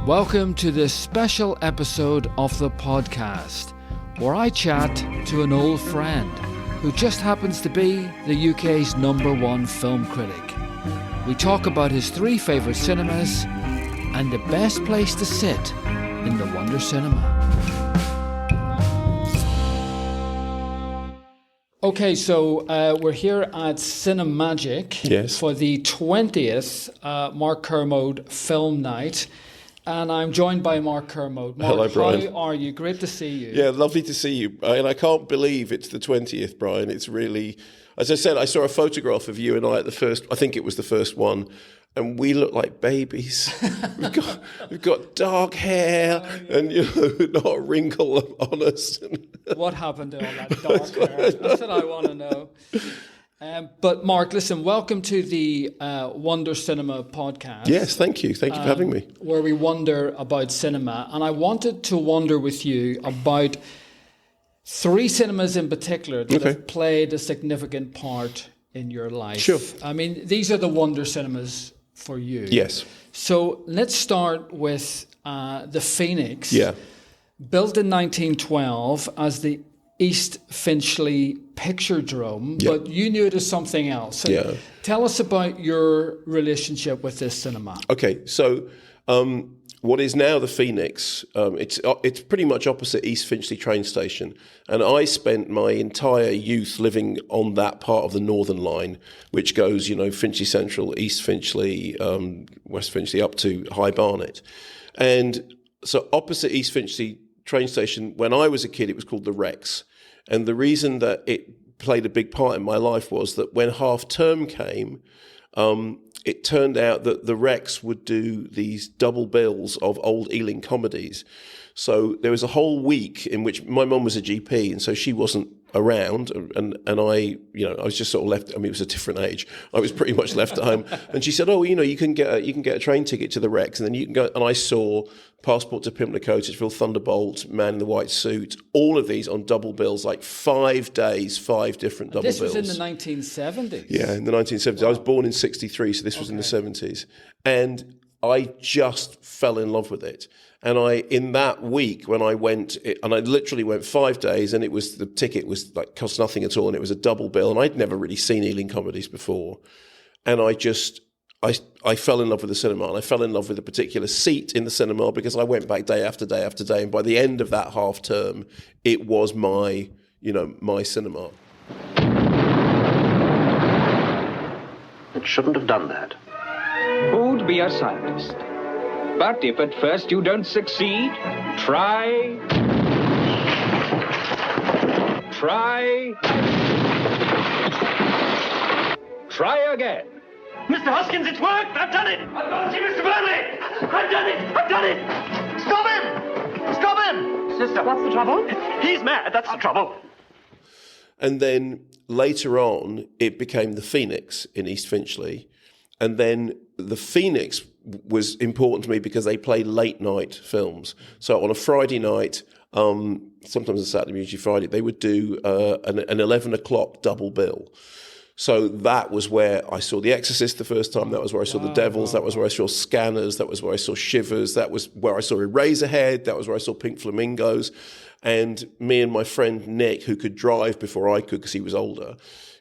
Welcome to this special episode of the podcast, where I chat to an old friend who just happens to be the UK's #1 film critic. We talk about his 3 favourite cinemas and the best place to sit in the Wonder Cinema. Okay, so we're here at Cinemagic for the 20th Mark Kermode film night. And I'm joined by Mark Kermode. Mark, hello, Brian. How are you? Great to see you. Yeah, lovely to see you. And I can't believe it's the 20th, Brian. It's really, as I said, I saw a photograph of you and I at the first, I think it was the first one, and we look like babies. We've got dark hair and not a wrinkle on us. What happened to all that dark hair? That's what I want to know. But Mark, listen, welcome to the Wonder Cinema podcast. Yes, thank you. Thank you for having me. Where we wonder about cinema. And I wanted to wonder with you about 3 cinemas in particular that have played a significant part in your life. Sure. I mean, these are the Wonder Cinemas for you. Yes. So let's start with the Phoenix. Yeah. Built in 1912 as the East Finchley Picturedrome, but you knew it as something else. So tell us about your relationship with this cinema. Okay, so what is now the Phoenix, it's pretty much opposite East Finchley train station, and I spent my entire youth living on that part of the Northern Line, which goes, Finchley Central, East Finchley, West Finchley, up to High Barnet. And so opposite East Finchley train station, when I was a kid, it was called the Rex. And the reason that it played a big part in my life was that when half term came, it turned out that the Rex would do these double bills of old Ealing comedies. So there was a whole week in which my mum was a GP, and so she wasn't around, and I was just sort of left. I mean, it was a different age. I was pretty much left at home, and she said, "Oh, you can get a train ticket to the Rex, and then you can go." And I saw Passport to Pimlico, Titchfield Thunderbolt, Man in the White Suit, all of these on double bills, like 5 days, 5 different double bills. This was in the 1970s. Yeah, in the 1970s. Wow. I was born in '63, so this was in the 70s, and I just fell in love with it. And in that week when I went, and I literally went 5 days, and the ticket was cost nothing at all, and it was a double bill, and I'd never really seen Ealing comedies before. And I fell in love with the cinema, and I fell in love with a particular seat in the cinema because I went back day after day after day, and by the end of that half term, it was my cinema. It shouldn't have done that. Who'd be a scientist? But if at first you don't succeed, try again. Mr. Hoskins, it's worked! I've done it! I've got to see Mr. Burnley! I've done it! Stop him! Sister, what's the trouble? He's mad, that's the trouble. And then later on, it became the Phoenix in East Finchley. And then the Phoenix was important to me because they played late night films. So on a Friday night, sometimes a Saturday, usually Friday, they would do an 11 o'clock double bill. So that was where I saw The Exorcist the first time. That was where I saw The Devils. That was where I saw Scanners. That was where I saw Shivers. That was where I saw Eraserhead. That was where I saw Pink Flamingos. And me and my friend Nick, who could drive before I could because he was older,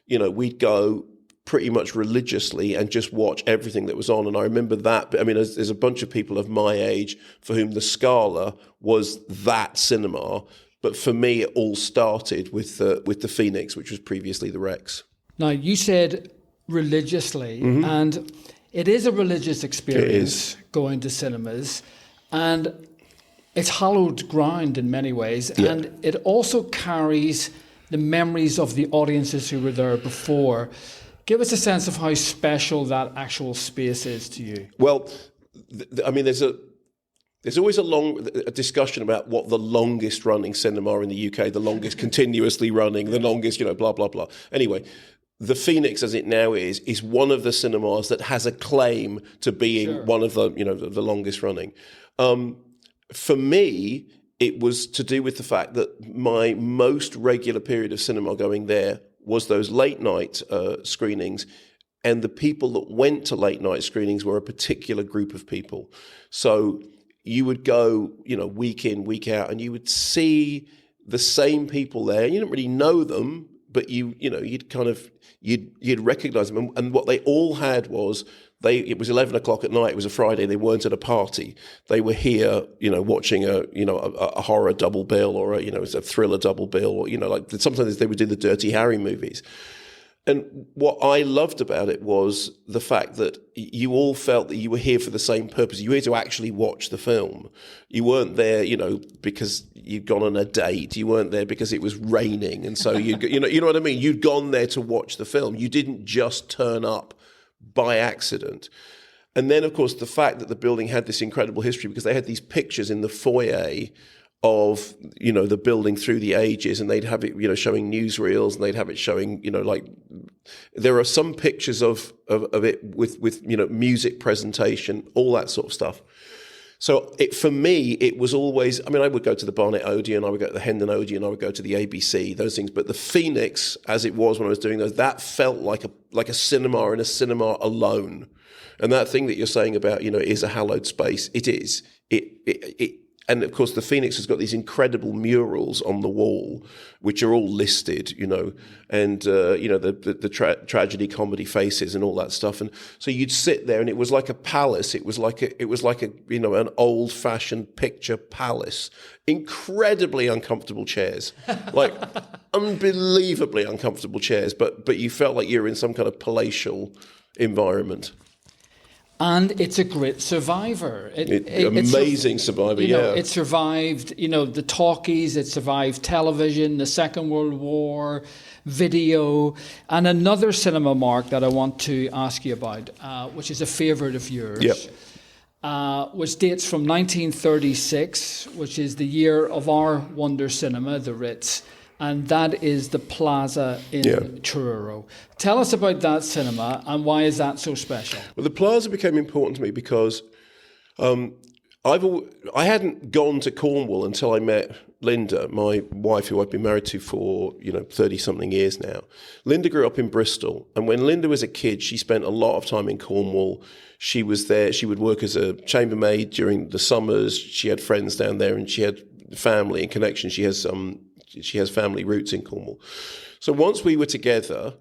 we'd go pretty much religiously and just watch everything that was on. And I remember that. I mean, there's a bunch of people of my age for whom the Scala was that cinema. But for me, it all started with the Phoenix, which was previously the Rex. Now, you said religiously, and it is a religious experience going to cinemas, and it's hallowed ground in many ways, and it also carries the memories of the audiences who were there before. Give us a sense of how special that actual space is to you. Well, I mean, there's always a discussion about what the longest running cinema in the UK, the longest continuously running, the longest, blah, blah, blah. Anyway, the Phoenix, as it now is one of the cinemas that has a claim to being one of the, the longest running. For me, it was to do with the fact that my most regular period of cinema going there was those late night screenings, and the people that went to late night screenings were a particular group of people. So you would go, week in, week out, and you would see the same people there. You didn't really know them, but you'd recognise them. And what they all had was, it was 11 o'clock at night. It was a Friday. They weren't at a party. They were here, watching a horror double bill, or a thriller double bill, or like sometimes they would do the Dirty Harry movies. And what I loved about it was the fact that you all felt that you were here for the same purpose. You were here to actually watch the film. You weren't there, because you'd gone on a date. You weren't there because it was raining, and so you know what I mean. You'd gone there to watch the film. You didn't just turn up by accident. And then, of course, the fact that the building had this incredible history, because they had these pictures in the foyer of, the building through the ages, and they'd have it, showing newsreels, and they'd have it showing, like, there are some pictures of it with music presentation, all that sort of stuff. So for me, it was always, I would go to the Barnet Odeon, I would go to the Hendon Odeon, I would go to the ABC, those things. But the Phoenix, as it was when I was doing those, that felt like a cinema, and a cinema alone. And that thing that you're saying about, is a hallowed space, it is. And of course, the Phoenix has got these incredible murals on the wall, which are all listed, and the tragedy, comedy faces, and all that stuff. And so you'd sit there, and it was like a palace. It was like an old-fashioned picture palace. Incredibly uncomfortable chairs, like unbelievably uncomfortable chairs. But you felt like you were in some kind of palatial environment. And it's a great survivor. Amazing survivor, yeah. It survived, the talkies, it survived television, the Second World War, video. And another cinema, Mark, that I want to ask you about, which is a favourite of yours, which dates from 1936, which is the year of our Wonder Cinema, the Ritz. And that is the Plaza in Truro. Tell us about that cinema, and why is that so special? Well, the Plaza became important to me because I hadn't gone to Cornwall until I met Linda, my wife, who I've been married to for 30-something years now. Linda grew up in Bristol, and when Linda was a kid, she spent a lot of time in Cornwall. She was there. She would work as a chambermaid during the summers. She had friends down there, and she had family and connections. She has family roots in Cornwall. So once we were together,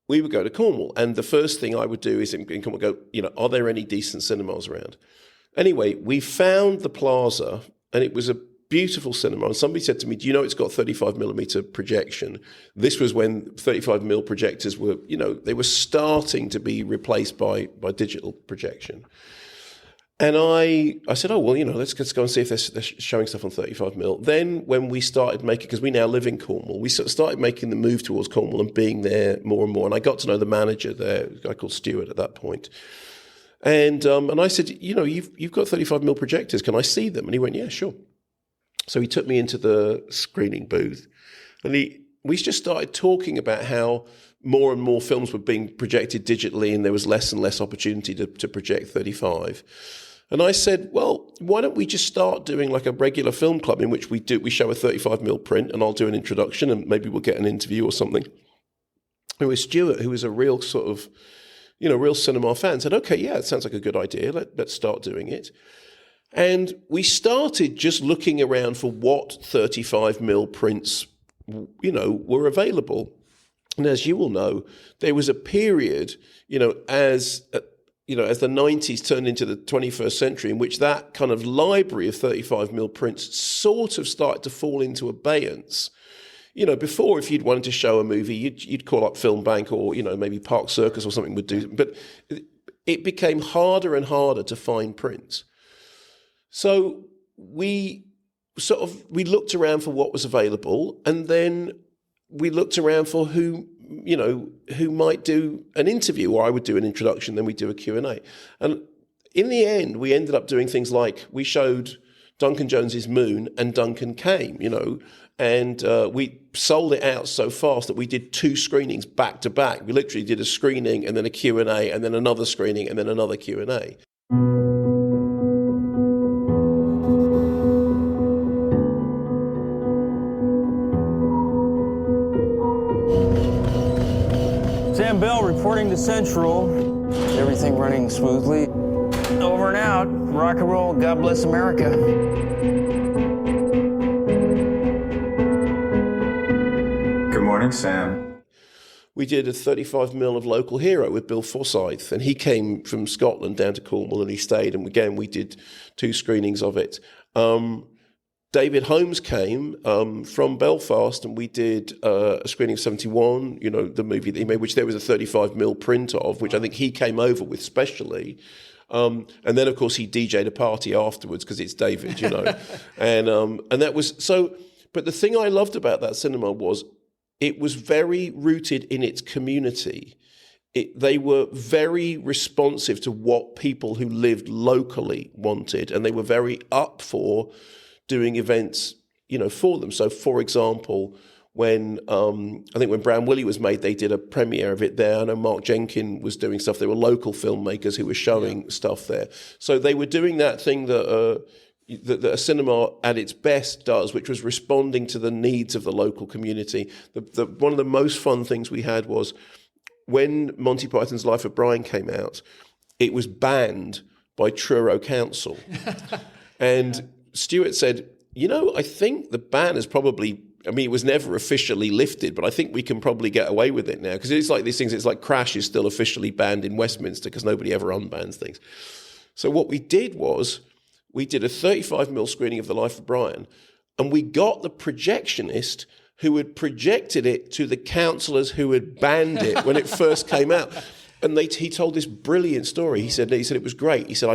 we would go to Cornwall. And the first thing I would do is in Cornwall go, are there any decent cinemas around? Anyway, we found the Plaza, and it was a beautiful cinema. And somebody said to me, do you know it's got 35mm projection? This was when 35mm projectors were, they were starting to be replaced by digital projection. And I said, oh, well, let's go and see if they're showing stuff on 35mm. Then when we started making, because we now live in Cornwall, we started making the move towards Cornwall and being there more and more. And I got to know the manager there, a guy called Stuart at that point. And I said, you've got 35mm projectors. Can I see them? And he went, yeah, sure. So he took me into the screening booth. And we just started talking about how more and more films were being projected digitally, and there was less and less opportunity to project 35. And I said, well, why don't we just start doing like a regular film club in which we show a 35mm print, and I'll do an introduction, and maybe we'll get an interview or something. It was Stuart, who was a real sort of, real cinema fan, said, okay, yeah, it sounds like a good idea. Let's start doing it. And we started just looking around for what 35mm prints, were available. And as you will know, there was a period, as the 90s turned into the 21st century, in which that kind of library of 35mm prints sort of started to fall into abeyance. Before, if you'd wanted to show a movie, you'd call up Film Bank, or, maybe Park Circus or something would do. But it became harder and harder to find prints. So we looked around for what was available, and then we looked around for who might do an interview, or I would do an introduction, then we'd do a Q&A. And in the end, we ended up doing things like we showed Duncan Jones's Moon, and Duncan came, and we sold it out so fast that we did 2 screenings back to back. We literally did a screening and then a Q&A, and then another screening and then another Q&A. Sam Bell reporting to Central. Everything running smoothly. Over and out. Rock and roll. God bless America. Good morning, Sam. We did a 35mm of Local Hero with Bill Forsyth, and he came from Scotland down to Cornwall and he stayed, and again we did 2 screenings of it. David Holmes came from Belfast, and we did a screening of 71, you know, the movie that he made, which there was a 35mm print of, which I think he came over with specially. And then, of course, he DJ'd a party afterwards because it's David, you know. and that was so... But the thing I loved about that cinema was it was very rooted in its community. They were very responsive to what people who lived locally wanted, and they were very up for doing events, you know, for them. So, for example, when I think when Brown Willie was made, they did a premiere of it there. I know Mark Jenkins was doing stuff. There were local filmmakers who were showing stuff there. So they were doing that thing that a cinema at its best does, which was responding to the needs of the local community. One of the most fun things we had was when Monty Python's Life of Brian came out, it was banned by Truro Council. And Stuart said, you know, I think the ban is probably, I mean, it was never officially lifted, but I think we can probably get away with it now. Because it's like these things, it's like Crash is still officially banned in Westminster because nobody ever unbans things. So what we did was, we did a 35mm screening of The Life of Brian, and we got the projectionist who had projected it to the councillors who had banned it when it first came out. And he told this brilliant story. He said it was great. He said,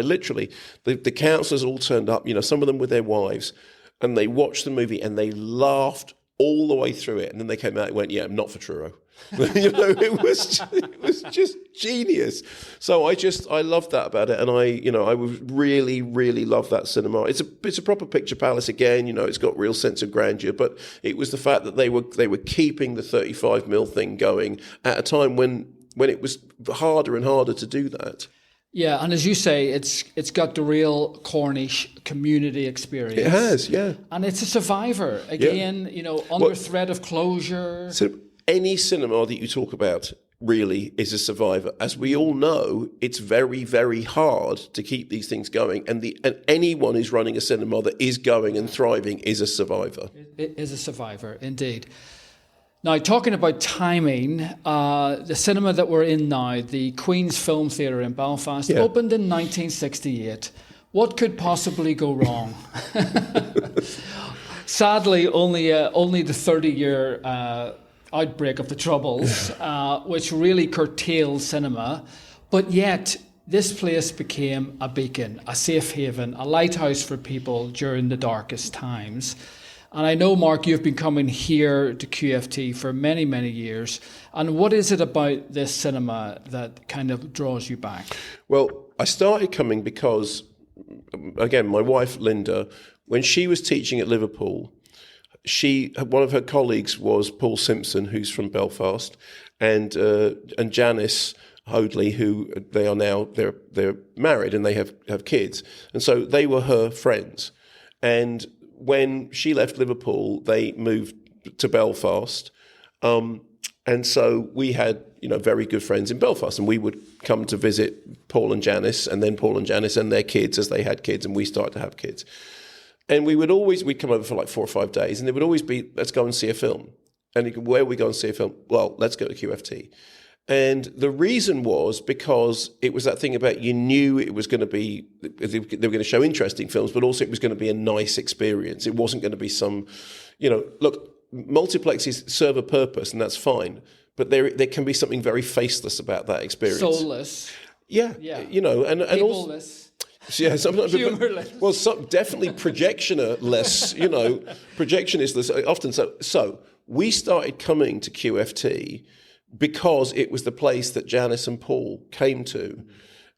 the councillors all turned up, you know, some of them with their wives, and they watched the movie and they laughed all the way through it. And then they came out and went, yeah, not for Truro. You know, it was just genius. So I loved that about it. And I would really, really love that cinema. It's a proper picture palace again, you know, it's got real sense of grandeur, but it was the fact that they were keeping the 35mm thing going at a time when it was harder and harder to do that. Yeah, and as you say, it's got the real Cornish community experience. It has, yeah. And it's a survivor. Again, you know, under threat of closure. So any cinema that you talk about really is a survivor. As we all know, it's very, very hard to keep these things going. And anyone who's running a cinema that is going and thriving is a survivor. It is a survivor, indeed. Now, talking about timing, the cinema that we're in now, the Queen's Film Theatre in Belfast, opened in 1968. What could possibly go wrong? Sadly, only the 30-year outbreak of the Troubles, which really curtailed cinema. But yet, this place became a beacon, a safe haven, a lighthouse for people during the darkest times. And I know, Mark, you've been coming here to QFT for many, many years. And what is it about this cinema that kind of draws you back? Well, I started coming because, again, my wife, Linda, when she was teaching at Liverpool, one of her colleagues was Paul Simpson, who's from Belfast, and Janice Hoadley, who they are now, they're married and they have kids. And so they were her friends. And when she left Liverpool, they moved to Belfast. And so we had, you know, very good friends in Belfast, and we would come to visit Paul and Janice, and then Paul and Janice and their kids as they had kids, and we started to have kids. And we'd come over for like 4 or 5 days, and there would always be, let's go and see a film. And you go, where we go and see a film? Well, let's go to QFT. And the reason was because it was that thing about, you knew it was going to be, they were going to show interesting films, but also it was going to be a nice experience. It wasn't going to be some, you know, look, multiplexes serve a purpose and that's fine, but there can be something very faceless about that experience. Soulless. Yeah. You know, and also, yeah, sometimes, humorless. Well, definitely projectionless, you know, projectionistless often. So we started coming to QFT because it was the place that Janice and Paul came to.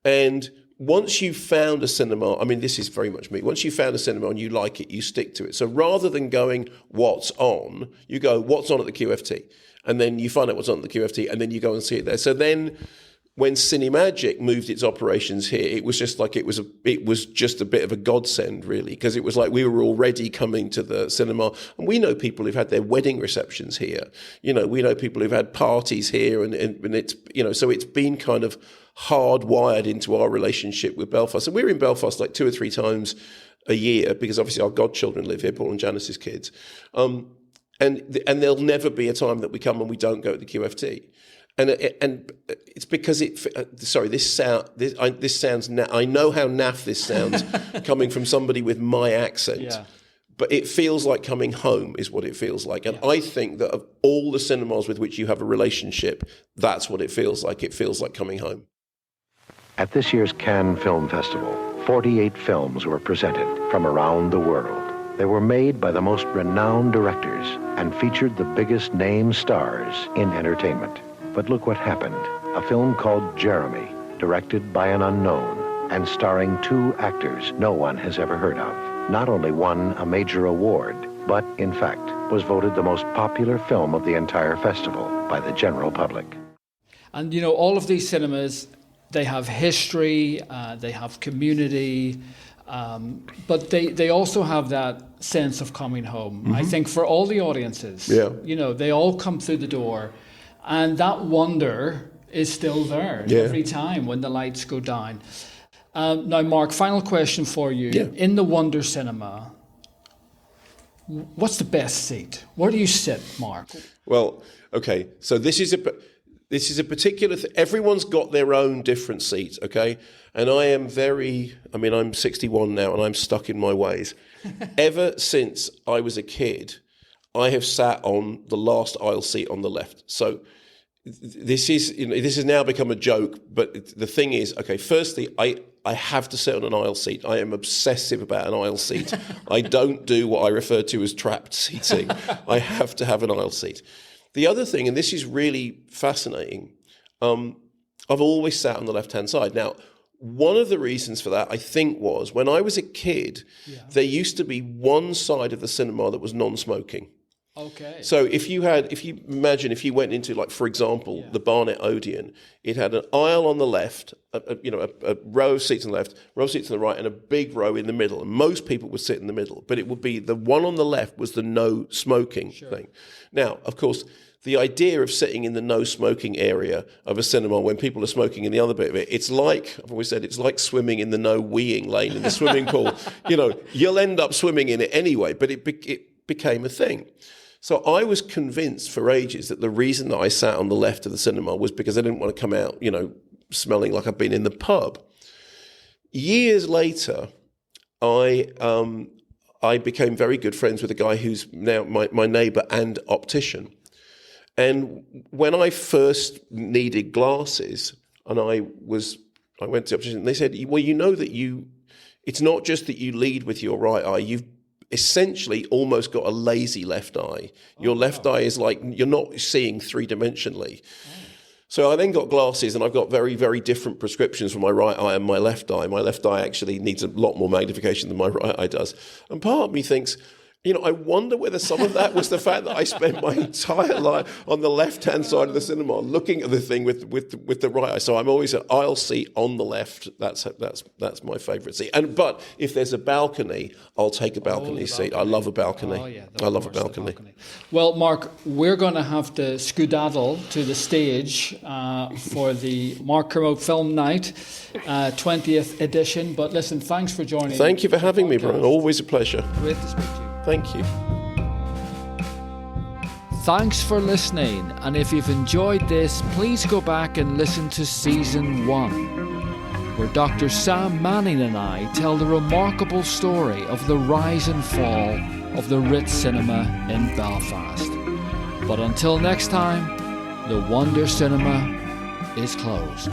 And once you've found a cinema, I mean, this is very much me, once you've found a cinema and you like it, you stick to it. So rather than going, what's on, you go, what's on at the QFT? And then you find out what's on at the QFT, and then you go and see it there. So then when Cinemagic moved its operations here, it was just like it was just a bit of a godsend, really, because it was like we were already coming to the cinema, and we know people who've had their wedding receptions here. You know, we know people who've had parties here, and it's, you know, so it's been kind of hardwired into our relationship with Belfast. And we're in Belfast like 2 or 3 times a year because obviously our godchildren live here, Paul and Janice's kids. And there'll never be a time that we come and we don't go to the QFT. And it's because this sounds. I know how naff this sounds coming from somebody with my accent. Yeah. But it feels like coming home is what it feels like. And I think that of all the cinemas with which you have a relationship, that's what it feels like. It feels like coming home. At this year's Cannes Film Festival, 48 films were presented from around the world. They were made by the most renowned directors and featured the biggest name stars in entertainment. But look what happened. A film called Jeremy, directed by an unknown and starring 2 actors no one has ever heard of, not only won a major award, but in fact was voted the most popular film of the entire festival by the general public. And you know, all of these cinemas, they have history, they have community, but they also have that sense of coming home. I think for all the audiences, you know, they all come through the door, and that wonder is still there every time when the lights go down. Now, Mark, final question for you. Yeah. In the Wonder Cinema, what's the best seat? Where do you sit, Mark? Well, okay, so this is a particular everyone's got their own different seat, okay? And I'm 61 now and I'm stuck in my ways. Ever since I was a kid, I have sat on the last aisle seat on the left. So this has now become a joke, but the thing is, okay, firstly, I have to sit on an aisle seat. I am obsessive about an aisle seat. I don't do what I refer to as trapped seating. I have to have an aisle seat. The other thing, and this is really fascinating, I've always sat on the left-hand side. Now, one of the reasons for that, I think, was when I was a kid, there used to be one side of the cinema that was non-smoking. Okay. So if you went into, like, for example, the Barnet Odeon, it had an aisle on the left, a row of seats on the left, row of seats on the right, and a big row in the middle. And most people would sit in the middle, but it would be the one on the left was the no smoking thing. Now, of course, the idea of sitting in the no smoking area of a cinema when people are smoking in the other bit of it, it's like, I've always said, it's like swimming in the no weeing lane in the swimming pool. You'll end up swimming in it anyway, but it became a thing. So I was convinced for ages that the reason that I sat on the left of the cinema was because I didn't want to come out, smelling like I'd been in the pub. Years later, I became very good friends with a guy who's now my neighbour and optician. And when I first needed glasses, and I went to the optician, and they said, well, you know that it's not just that you lead with your right eye, you've essentially almost got a lazy left eye. Your left eye is like, you're not seeing 3-dimensionally. So I then got glasses, and I've got very, very different prescriptions for my right eye and my left eye. My left eye actually needs a lot more magnification than my right eye does. And part of me thinks, I wonder whether some of that was the fact that I spent my entire life on the left-hand side of the cinema looking at the thing with the right eye. So I'm always an aisle seat on the left. That's my favourite seat. But if there's a balcony, I'll take a balcony seat. I love a balcony. I love a balcony. Well, Mark, we're going to have to skedaddle to the stage for the Mark Kermode Film Night, 20th edition. But listen, thanks for joining. Thank you for having me, Brian. Always a pleasure. Great to speak to you. Thank you. Thanks for listening, and if you've enjoyed this, please go back and listen to Season 1, where Dr. Sam Manning and I tell the remarkable story of the rise and fall of the Ritz Cinema in Belfast. But until next time, the Wonder Cinema is closed.